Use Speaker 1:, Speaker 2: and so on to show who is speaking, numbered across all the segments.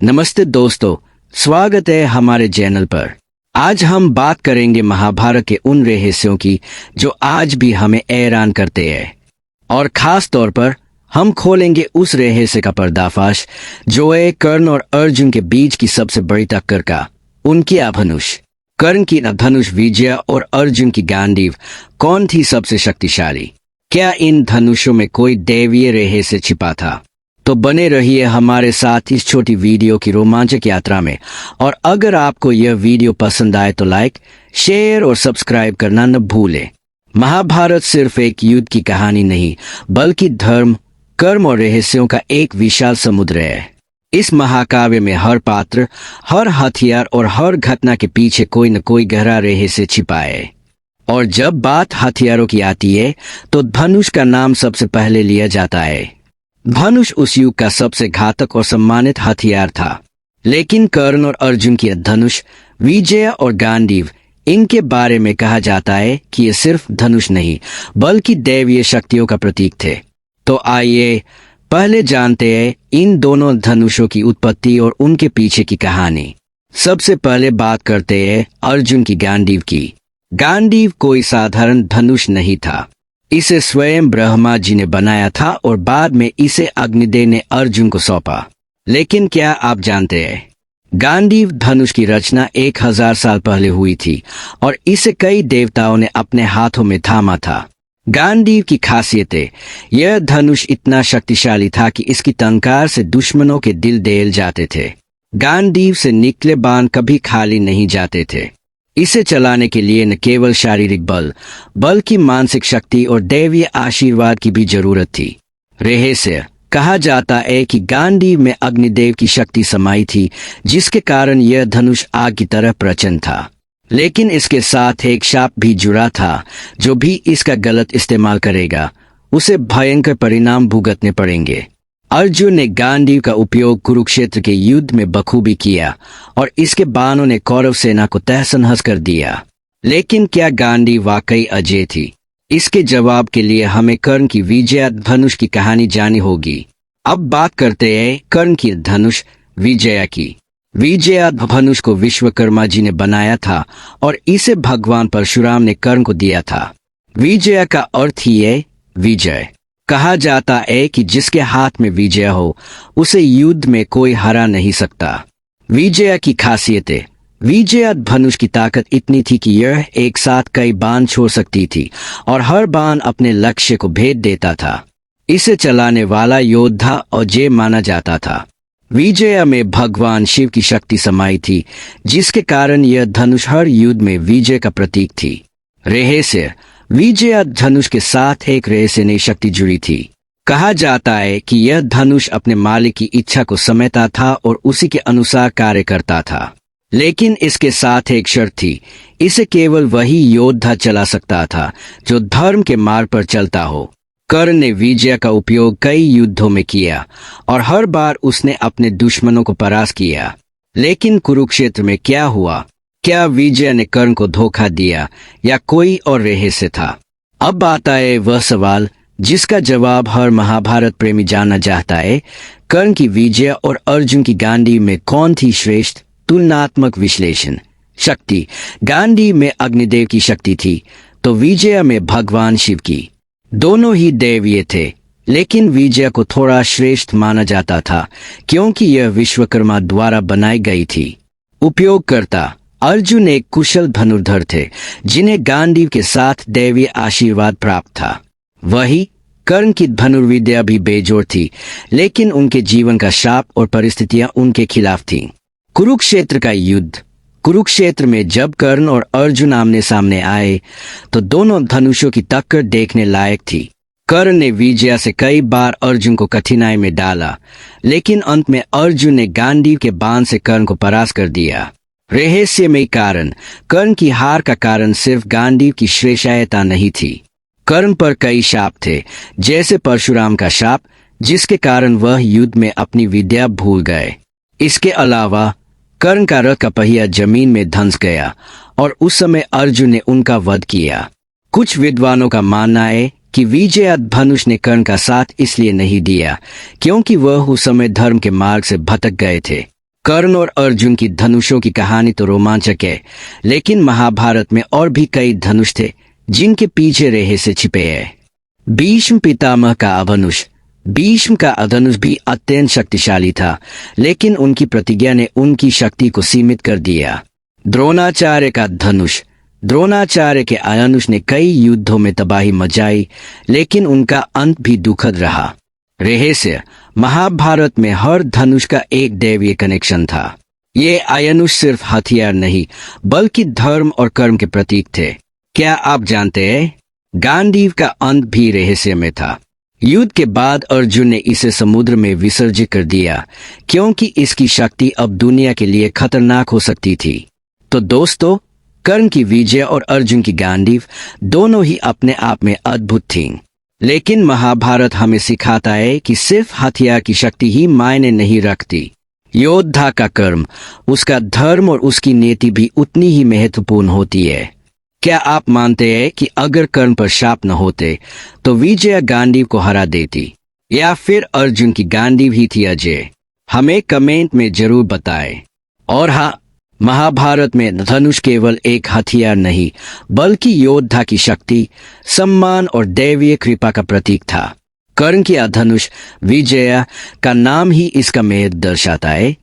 Speaker 1: नमस्ते दोस्तों, स्वागत है हमारे चैनल पर। आज हम बात करेंगे महाभारत के उन रहस्यों की जो आज भी हमें हैरान करते हैं, और खास तौर पर हम खोलेंगे उस रहस्य का पर्दाफाश जो है कर्ण और अर्जुन के बीच की सबसे बड़ी टक्कर का, उनकी धनुष। कर्ण की धनुष विजय और अर्जुन की गांडीव कौन थी सबसे शक्तिशाली? क्या इन धनुषों में कोई दैवीय रहस्य छिपा था? तो बने रहिए हमारे साथ इस छोटी वीडियो की रोमांचक यात्रा में। और अगर आपको यह वीडियो पसंद आए तो लाइक, शेयर और सब्सक्राइब करना न भूलें। महाभारत सिर्फ एक युद्ध की कहानी नहीं, बल्कि धर्म, कर्म और रहस्यों का एक विशाल समुद्र है। इस महाकाव्य में हर पात्र, हर हथियार और हर घटना के पीछे कोई न कोई गहरा रहस्य छिपा है। और जब बात हथियारों की आती है तो धनुष का नाम सबसे पहले लिया जाता है। धनुष उस युग का सबसे घातक और सम्मानित हथियार था। लेकिन कर्ण और अर्जुन की धनुष, विजय और गांडीव, इनके बारे में कहा जाता है कि ये सिर्फ धनुष नहीं बल्कि दैवीय शक्तियों का प्रतीक थे। तो आइए पहले जानते हैं इन दोनों धनुषों की उत्पत्ति और उनके पीछे की कहानी। सबसे पहले बात करते हैं अर्जुन की गांडीव की। गांडीव कोई साधारण धनुष नहीं था। इसे स्वयं ब्रह्मा जी ने बनाया था और बाद में इसे अग्निदेव ने अर्जुन को सौंपा। लेकिन क्या आप जानते हैं, गांडीव धनुष की रचना 1000 साल पहले हुई थी और इसे कई देवताओं ने अपने हाथों में थामा था। गांडीव की खासियतें: यह धनुष इतना शक्तिशाली था कि इसकी टंकार से दुश्मनों के दिल दहल जाते थे। गांडीव से निकले बाण कभी खाली नहीं जाते थे। इसे चलाने के लिए न केवल शारीरिक बल बल्कि मानसिक शक्ति और दैवीय आशीर्वाद की भी जरूरत थी। रहस्य: कहा जाता है कि गांडीव में अग्निदेव की शक्ति समाई थी, जिसके कारण यह धनुष आग की तरह प्रचंड था। लेकिन इसके साथ एक शाप भी जुड़ा था। जो भी इसका गलत इस्तेमाल करेगा उसे भयंकर परिणाम भुगतने पड़ेंगे। अर्जुन ने गांडीव का उपयोग कुरुक्षेत्र के युद्ध में बखूबी किया और इसके बाणों ने कौरव सेना को तहस नहस कर दिया। लेकिन क्या गांडीव वाकई अजेय थी? इसके जवाब के लिए हमें कर्ण की विजय धनुष की कहानी जाननी होगी। अब बात करते हैं कर्ण की धनुष विजया की। विजया धनुष को विश्वकर्मा जी ने बनाया था और इसे भगवान परशुराम ने कर्ण को दिया था। विजया का अर्थ ही है विजय। कहा जाता है कि जिसके हाथ में विजय हो उसे युद्ध में कोई हरा नहीं सकता। विजया की खासियतें: विजया धनुष की ताकत इतनी थी कि यह एक साथ कई बाण छोड़ सकती थी और हर बाण अपने लक्ष्य को भेद देता था। इसे चलाने वाला योद्धा अजेय माना जाता था। विजया में भगवान शिव की शक्ति समाई थी, जिसके कारण यह धनुष हर युद्ध में विजय का प्रतीक थी। रहस्य: विजया धनुष के साथ एक रहस्यमयी शक्ति जुड़ी थी। कहा जाता है कि यह धनुष अपने मालिक की इच्छा को समेटता था और उसी के अनुसार कार्य करता था। लेकिन इसके साथ एक शर्त थी, इसे केवल वही योद्धा चला सकता था जो धर्म के मार्ग पर चलता हो। कर्ण ने विजय का उपयोग कई युद्धों में किया और हर बार उसने अपने दुश्मनों को परास्त किया। लेकिन कुरुक्षेत्र में क्या हुआ? क्या विजय ने कर्ण को धोखा दिया या कोई और रहस्य था? अब आता है वह सवाल जिसका जवाब हर महाभारत प्रेमी जानना चाहता है। कर्ण की विजय और अर्जुन की गांडीव में कौन थी श्रेष्ठ? तुलनात्मक विश्लेषण: शक्ति: गांडीव में अग्निदेव की शक्ति थी तो विजय में भगवान शिव की। दोनों ही दैवीय थे, लेकिन विजय को थोड़ा श्रेष्ठ माना जाता था क्योंकि यह विश्वकर्मा द्वारा बनाई गई थी। उपयोगकर्ता: अर्जुन एक कुशल धनुर्धर थे जिन्हें गांडीव के साथ दैवीय आशीर्वाद प्राप्त था। वही कर्ण की धनुर्विद्या भी बेजोड़ थी, लेकिन उनके जीवन का शाप और परिस्थितियां उनके खिलाफ थीं। कुरुक्षेत्र का युद्ध: कुरुक्षेत्र में जब कर्ण और अर्जुन आमने सामने आए तो दोनों धनुषों की टक्कर देखने लायक थी। कर्ण ने विजय से कई बार अर्जुन को कठिनाई में डाला, लेकिन अंत में अर्जुन ने गांडीव के बाण से कर्ण को परास्त कर दिया। रहस्यमयी कारण: कर्ण की हार का कारण सिर्फ गांडीव की श्रेष्ठता नहीं थी। कर्ण पर कई शाप थे, जैसे परशुराम का शाप, जिसके कारण वह युद्ध में अपनी विद्या भूल गए। इसके अलावा कर्ण का रथ का पहिया जमीन में धंस गया और उस समय अर्जुन ने उनका वध किया। कुछ विद्वानों का मानना है कि विजय धनुष ने कर्ण का साथ इसलिए नहीं दिया क्योंकि वह उस समय धर्म के मार्ग से भटक गए थे। कर्ण और अर्जुन की धनुषों की कहानी तो रोमांचक है, लेकिन महाभारत में और भी कई धनुष थे जिनके पीछे रहस्य छिपे हैं। भीष्म पितामह का अधनुष। भीष्म का अधनुष भी अत्यंत शक्तिशाली था, लेकिन उनकी प्रतिज्ञा ने उनकी शक्ति को सीमित कर दिया। द्रोणाचार्य का धनुष। द्रोणाचार्य के धनुष ने कई युद्धों में तबाही मचाई, लेकिन उनका अंत भी दुखद रहा। रहस्य। महाभारत में हर धनुष का एक दैवीय कनेक्शन था। ये धनुष सिर्फ हथियार नहीं, बल्कि धर्म और कर्म के प्रतीक थे। क्या आप जानते हैं, गांडीव का अंत भी रहस्य में था। युद्ध के बाद अर्जुन ने इसे समुद्र में विसर्जित कर दिया, क्योंकि इसकी शक्ति अब दुनिया के लिए खतरनाक हो सकती थी। तो दोस्तों, कर्ण की विजय और अर्जुन की गांडीव दोनों ही अपने आप में अद्भुत थीं। लेकिन महाभारत हमें सिखाता है कि सिर्फ हथियार की शक्ति ही मायने नहीं रखती। योद्धा का कर्म, उसका धर्म और उसकी नीति भी उतनी ही महत्वपूर्ण होती है। क्या आप मानते हैं कि अगर कर्ण पर शाप न होते तो विजय गांडीव को हरा देती, या फिर अर्जुन की गांडीव ही थी अजय? हमें कमेंट में जरूर बताएं। और हाँ, महाभारत में धनुष केवल एक हथियार नहीं, बल्कि योद्धा की शक्ति, सम्मान और दैवीय कृपा का प्रतीक था। कर्ण की धनुष विजय का नाम ही इसका महत्व दर्शाता है,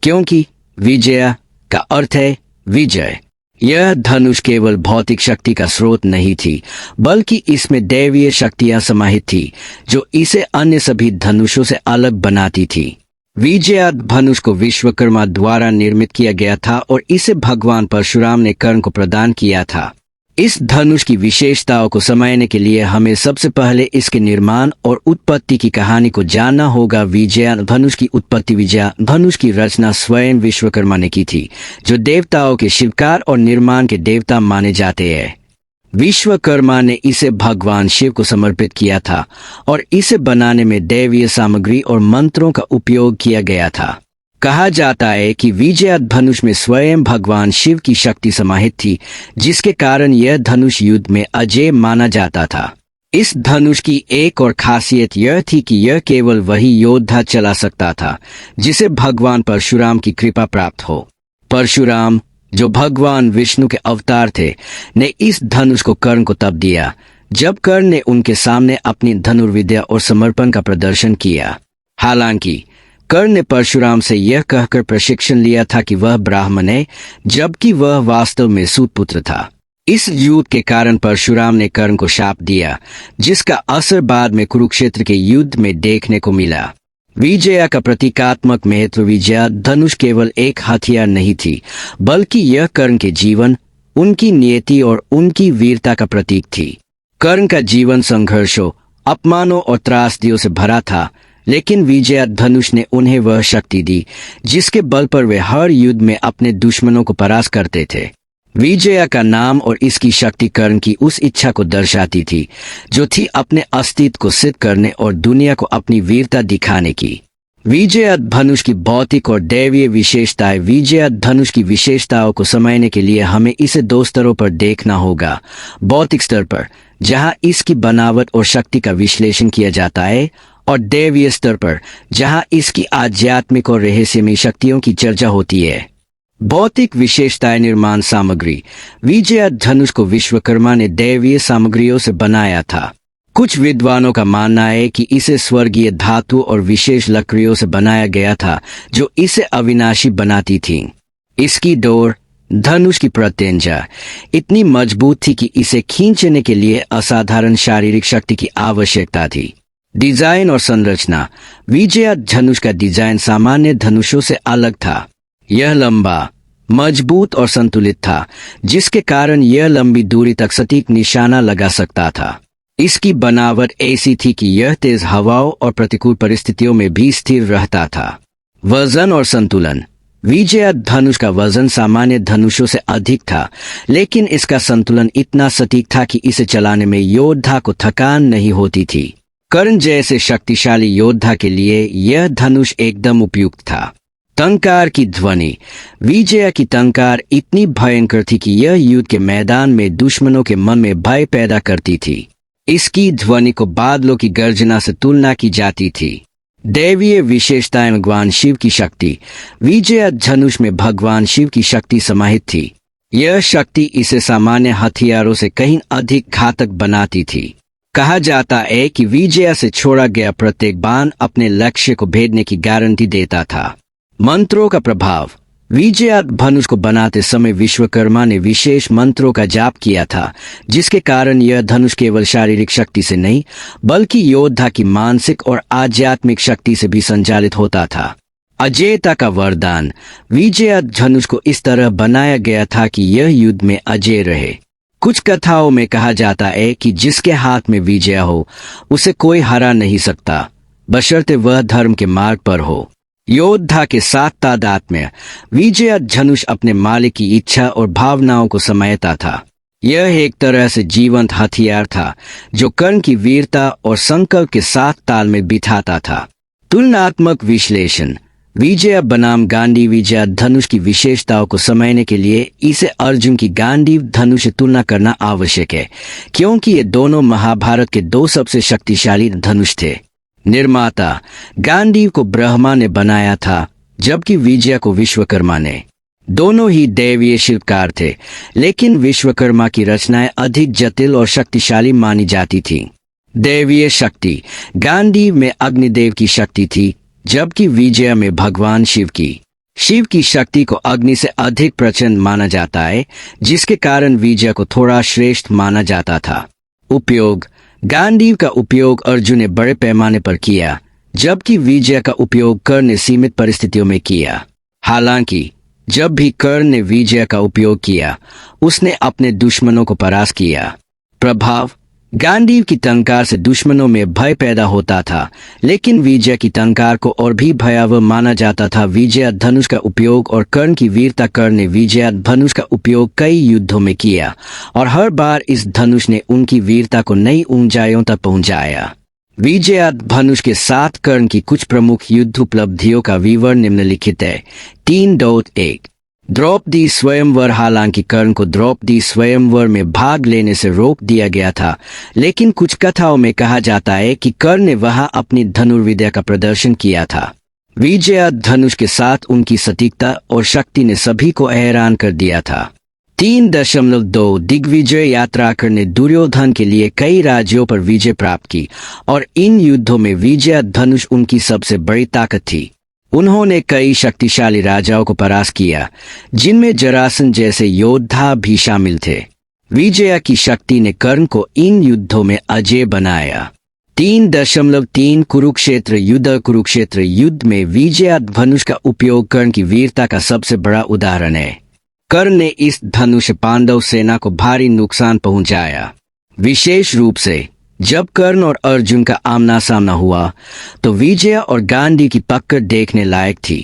Speaker 1: क्योंकि विजय का अर्थ है विजय। यह धनुष केवल भौतिक शक्ति का स्रोत नहीं थी, बल्कि इसमें दैवीय शक्तियां समाहित थी, जो इसे अन्य सभी धनुषों से अलग बनाती थी। विजय धनुष को विश्वकर्मा द्वारा निर्मित किया गया था और इसे भगवान परशुराम ने कर्ण को प्रदान किया था। इस धनुष की विशेषताओं को समझने के लिए हमें सबसे पहले इसके निर्माण और उत्पत्ति की कहानी को जानना होगा। विजय धनुष की उत्पत्ति। विजय धनुष की रचना स्वयं विश्वकर्मा ने की थी, जो देवताओं के शिवकार और निर्माण के देवता माने जाते हैं। विश्वकर्मा ने इसे भगवान शिव को समर्पित किया था और इसे बनाने में दैवीय सामग्री और मंत्रों का उपयोग किया गया था। कहा जाता है कि विजय धनुष में स्वयं भगवान शिव की शक्ति समाहित थी, जिसके कारण यह धनुष युद्ध में अजेय माना जाता था। इस धनुष की एक और खासियत यह थी कि यह केवल वही योद्धा चला सकता था जिसे भगवान परशुराम की कृपा प्राप्त हो। परशुराम, जो भगवान विष्णु के अवतार थे, ने इस धनुष को कर्ण को तब दिया जब कर्ण ने उनके सामने अपनी धनुर्विद्या और समर्पण का प्रदर्शन किया। हालांकि कर्ण ने परशुराम से यह कहकर प्रशिक्षण लिया था कि वह ब्राह्मण है, जबकि वह वास्तव में सूतपुत्र था। इस युद्ध के कारण परशुराम ने कर्ण को शाप दिया, जिसका असर बाद में कुरुक्षेत्र के युद्ध में देखने को मिला। विजय का प्रतीकात्मक महत्व। विजय धनुष केवल एक हथियार नहीं थी, बल्कि यह कर्ण के जीवन, उनकी नियति और उनकी वीरता का प्रतीक थी। कर्ण का जीवन संघर्षों, अपमानों और त्रासदियों से भरा था, लेकिन विजय धनुष ने उन्हें वह शक्ति दी जिसके बल पर वे हर युद्ध में अपने दुश्मनों को परास्त करते थे। विजय का नाम और इसकी शक्ति कर्ण की उस इच्छा को दर्शाती थी, जो थी अपने अस्तित्व को सिद्ध करने और दुनिया को अपनी वीरता दिखाने की। विजय धनुष की भौतिक और दैवीय विशेषताएं। विजय धनुष की विशेषताओं को समझने के लिए हमें इसे दो स्तरों पर देखना होगा। भौतिक स्तर पर, जहां इसकी बनावट और शक्ति का विश्लेषण किया जाता है, और दैवीय स्तर पर, जहां इसकी आध्यात्मिक और रहस्यमयी शक्तियों की चर्चा होती है। भौतिक विशेषताएं। निर्माण सामग्री। विजय धनुष को विश्वकर्मा ने दैवीय सामग्रियों से बनाया था। कुछ विद्वानों का मानना है कि इसे स्वर्गीय धातु और विशेष लकड़ियों से बनाया गया था, जो इसे अविनाशी बनाती थीं। इसकी डोर, धनुष की प्रत्यंजा, इतनी मजबूत थी कि इसे खींचने के लिए असाधारण शारीरिक शक्ति की आवश्यकता थी। डिजाइन और संरचना। विजय धनुष का डिजाइन सामान्य धनुषों से अलग था। यह लंबा, मजबूत और संतुलित था, जिसके कारण यह लंबी दूरी तक सटीक निशाना लगा सकता था। इसकी बनावट ऐसी थी कि यह तेज हवाओं और प्रतिकूल परिस्थितियों में भी स्थिर रहता था। वजन और संतुलन। विजय धनुष का वजन सामान्य धनुषों से अधिक था, लेकिन इसका संतुलन इतना सटीक था कि इसे चलाने में योद्धा को थकान नहीं होती थी। कर्ण जैसे शक्तिशाली योद्धा के लिए यह धनुष एकदम उपयुक्त था। टंकार की ध्वनि। विजय की टंकार इतनी भयंकर थी कि यह युद्ध के मैदान में दुश्मनों के मन में भय पैदा करती थी। इसकी ध्वनि को बादलों की गर्जना से तुलना की जाती थी। दैवीय विशेषताएं भगवान शिव की शक्ति। विजय धनुष में भगवान शिव की शक्ति समाहित थी। यह शक्ति इसे सामान्य हथियारों से कहीं अधिक घातक बनाती थी। कहा जाता है कि विजय से छोड़ा गया प्रत्येक बाण अपने लक्ष्य को भेदने की गारंटी देता था। मंत्रों का प्रभाव। विजय धनुष को बनाते समय विश्वकर्मा ने विशेष मंत्रों का जाप किया था, जिसके कारण यह धनुष केवल शारीरिक शक्ति से नहीं बल्कि योद्धा की मानसिक और आध्यात्मिक शक्ति से भी संचालित होता था। अजेयता का वरदान। विजय धनुष को इस तरह बनाया गया था कि यह युद्ध में अजेय रहे। कुछ कथाओं में कहा जाता है कि जिसके हाथ में विजय हो उसे कोई हरा नहीं सकता, बशर्ते वह धर्म के मार्ग पर हो। योद्धा के साथ तादात्म्य। विजय धनुष अपने मालिक की इच्छा और भावनाओं को समाता था। यह एक तरह से जीवंत हथियार था जो कर्ण की वीरता और संकल्प के साथ तालमेल बिठाता था। तुलनात्मक विश्लेषण। विजय बनाम गांडीव विजय धनुष की विशेषताओं को समझने के लिए इसे अर्जुन की गांडीव धनुष से तुलना करना आवश्यक है, क्योंकि ये दोनों महाभारत के दो सबसे शक्तिशाली धनुष थे। निर्माता। गांडीव को ब्रह्मा ने बनाया था, जबकि विजय को विश्वकर्मा ने। दोनों ही दैवीय शिल्पकार थे, लेकिन विश्वकर्मा की रचनाएं अधिक जटिल और शक्तिशाली मानी जाती थीं। दैवीय शक्ति। गांडीव में अग्निदेव की शक्ति थी, जबकि विजय में भगवान शिव की। शिव की शक्ति को अग्नि से अधिक प्रचंड माना जाता है, जिसके कारण विजय को थोड़ा श्रेष्ठ माना जाता था। उपयोग। गांडीव का उपयोग अर्जुन ने बड़े पैमाने पर किया, जबकि विजय का उपयोग कर्ण ने सीमित परिस्थितियों में किया। हालांकि जब भी कर्ण ने विजय का उपयोग किया, उसने अपने दुश्मनों को परास्त किया। प्रभाव। गांडीव की टंकार से दुश्मनों में भय पैदा होता था, लेकिन विजय की टंकार को और भी भयावह माना जाता था। विजय धनुष का उपयोग और कर्ण की वीरता। कर्ण ने विजय धनुष का उपयोग कई युद्धों में किया और हर बार इस धनुष ने उनकी वीरता को नई ऊंचाइयों तक पहुंचाया। विजय धनुष के साथ कर्ण की कुछ प्रमुख युद्ध उपलब्धियों का विवरण निम्नलिखित है। 3.1 द्रौपदी स्वयंवर। हालांकि कर्ण को द्रौपदी स्वयंवर में भाग लेने से रोक दिया गया था, लेकिन कुछ कथाओं में कहा जाता है कि कर्ण ने वहां अपनी धनुर्विद्या का प्रदर्शन किया था। विजय धनुष के साथ उनकी सटीकता और शक्ति ने सभी को हैरान कर दिया था। 3.2 दिग्विजय यात्रा। कर्ण ने दुर्योधन के लिए कई राज्यों पर विजय प्राप्त की और इन युद्धों में विजय धनुष उनकी सबसे बड़ी ताकत थी। उन्होंने कई शक्तिशाली राजाओं को परास्त किया, जिनमें जरासंध जैसे योद्धा भी शामिल थे। विजय की शक्ति ने कर्ण को इन युद्धों में अजेय बनाया। 3.3 कुरुक्षेत्र युद्ध। कुरुक्षेत्र युद्ध में विजय धनुष का उपयोग कर्ण की वीरता का सबसे बड़ा उदाहरण है। कर्ण ने इस धनुष से पांडव सेना को भारी नुकसान पहुंचाया। विशेष रूप से जब कर्ण और अर्जुन का आमना सामना हुआ तो विजय और गांडीव की पकड़ देखने लायक थी।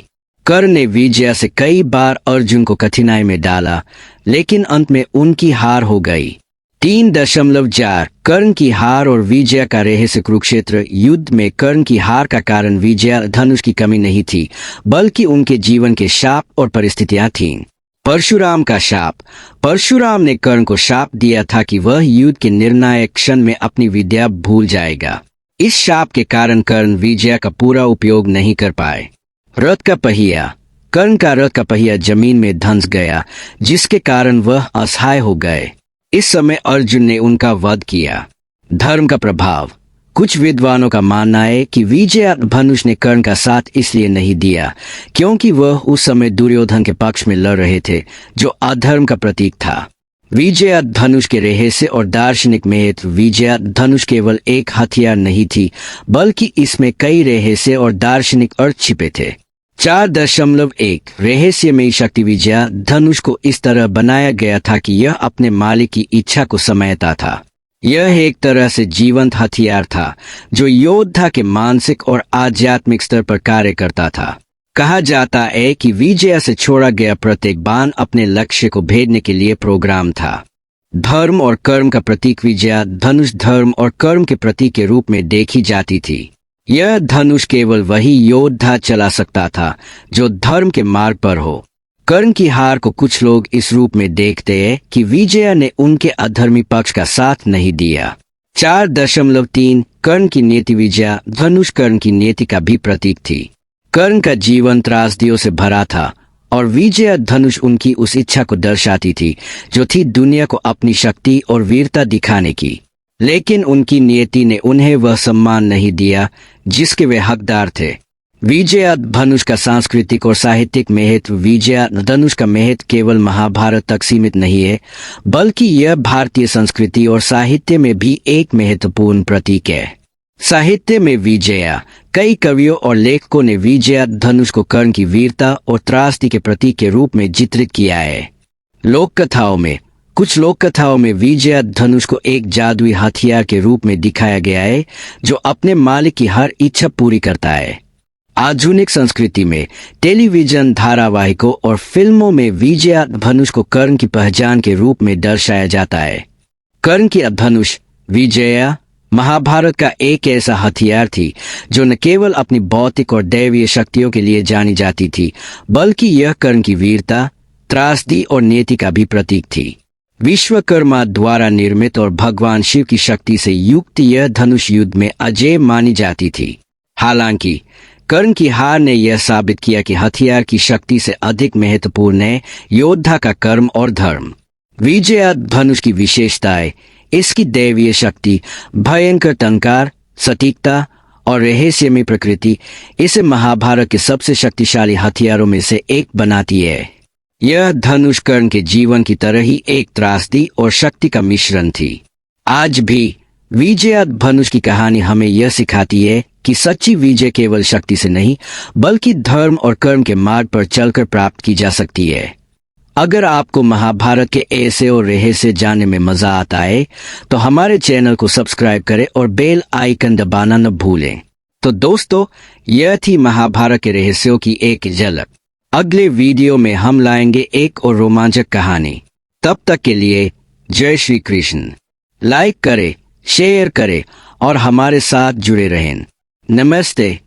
Speaker 1: कर्ण ने विजय से कई बार अर्जुन को कठिनाई में डाला, लेकिन अंत में उनकी हार हो गई। 3.4 कर्ण की हार और विजय का रहस्य। कुरुक्षेत्र युद्ध में कर्ण की हार का कारण विजय धनुष की कमी नहीं थी, बल्कि उनके जीवन के शाप और परिस्थितियां थीं। परशुराम का शाप। परशुराम ने कर्ण को शाप दिया था कि वह युद्ध के निर्णायक क्षण में अपनी विद्या भूल जाएगा। इस शाप के कारण कर्ण विजय का पूरा उपयोग नहीं कर पाए। रथ का पहिया। कर्ण का रथ का पहिया जमीन में धंस गया, जिसके कारण वह असहाय हो गए। इस समय अर्जुन ने उनका वध किया। धर्म का प्रभाव। कुछ विद्वानों का मानना है कि विजय धनुष ने कर्ण का साथ इसलिए नहीं दिया क्योंकि वह उस समय दुर्योधन के पक्ष में लड़ रहे थे, जो अधर्म का प्रतीक था। विजय धनुष के रहस्य और दार्शनिक महत्व। विजय धनुष केवल एक हथियार नहीं थी, बल्कि इसमें कई रहस्य और दार्शनिक अर्थ छिपे थे। 4.1 रहस्यमयी शक्ति। विजय धनुष को इस तरह बनाया गया था कि यह अपने मालिक की इच्छा को समाता था। यह एक तरह से जीवंत हथियार था जो योद्धा के मानसिक और आध्यात्मिक स्तर पर कार्य करता था। कहा जाता है कि विजय से छोड़ा गया प्रत्येक बाण अपने लक्ष्य को भेदने के लिए प्रोग्राम था। धर्म और कर्म का प्रतीक। विजय धनुष धर्म और कर्म के प्रतीक के रूप में देखी जाती थी। यह धनुष केवल वही योद्धा चला सकता था जो धर्म के मार्ग पर हो। कर्ण की हार को कुछ लोग इस रूप में देखते हैं कि विजय ने उनके अधर्मी पक्ष का साथ नहीं दिया। 4.3 कर्ण की नीति विजया धनुष कर्ण की नीति का भी प्रतीक थी। कर्ण का जीवन त्रासदियों से भरा था और विजया धनुष उनकी उस इच्छा को दर्शाती थी जो थी दुनिया को अपनी शक्ति और वीरता दिखाने की। लेकिन उनकी नियति ने उन्हें वह सम्मान नहीं दिया जिसके वे हकदार थे। विजया धनुष का सांस्कृतिक और साहित्यिक महत्व विजया धनुष का महत्व केवल महाभारत तक सीमित नहीं है, बल्कि यह भारतीय संस्कृति और साहित्य में भी एक महत्वपूर्ण प्रतीक है। साहित्य में विजया कई कवियों और लेखकों ने विजया धनुष को कर्ण की वीरता और त्रासदी के प्रतीक के रूप में चित्रित किया है। कुछ लोक कथाओं में विजया धनुष को एक जादुई हथियार के रूप में दिखाया गया है जो अपने मालिक की हर इच्छा पूरी करता है। आधुनिक संस्कृति में टेलीविजन धारावाहिकों और फिल्मों में विजया धनुष को कर्ण की पहचान के रूप में दर्शाया जाता है। कर्ण की धनुष विजया महाभारत का एक ऐसा हथियार थी जो न केवल अपनी भौतिक और दैवीय शक्तियों के लिए जानी जाती थी, बल्कि यह कर्ण की वीरता, त्रासदी और नीति का भी प्रतीक थी। विश्वकर्मा द्वारा निर्मित और भगवान शिव की शक्ति से युक्त यह धनुष युद्ध में अजेय मानी जाती थी। हालांकि कर्ण की हार ने यह साबित किया कि हथियार की शक्ति से अधिक महत्वपूर्ण है योद्धा का कर्म और धर्म। विजया धनुष की विशेषताएं इसकी दैवीय शक्ति, भयंकर टंकार, सटीकता और रहस्यमय प्रकृति इसे महाभारत के सबसे शक्तिशाली हथियारों में से एक बनाती है। यह धनुष कर्ण के जीवन की तरह ही एक त्रासदी और शक्ति का मिश्रण थी। आज भी विजया धनुष की कहानी हमें यह सिखाती है कि सच्ची विजय केवल शक्ति से नहीं, बल्कि धर्म और कर्म के मार्ग पर चलकर प्राप्त की जा सकती है। अगर आपको महाभारत के ऐसे और रहस्य जानने में मजा आता है तो हमारे चैनल को सब्सक्राइब करें और बेल आइकन दबाना न भूलें। तो दोस्तों, यह थी महाभारत के रहस्यों की एक झलक। अगले वीडियो में हम लाएंगे एक और रोमांचक कहानी। तब तक के लिए जय श्री कृष्ण। लाइक करें, शेयर करें और हमारे साथ जुड़े रहें। नमस्ते।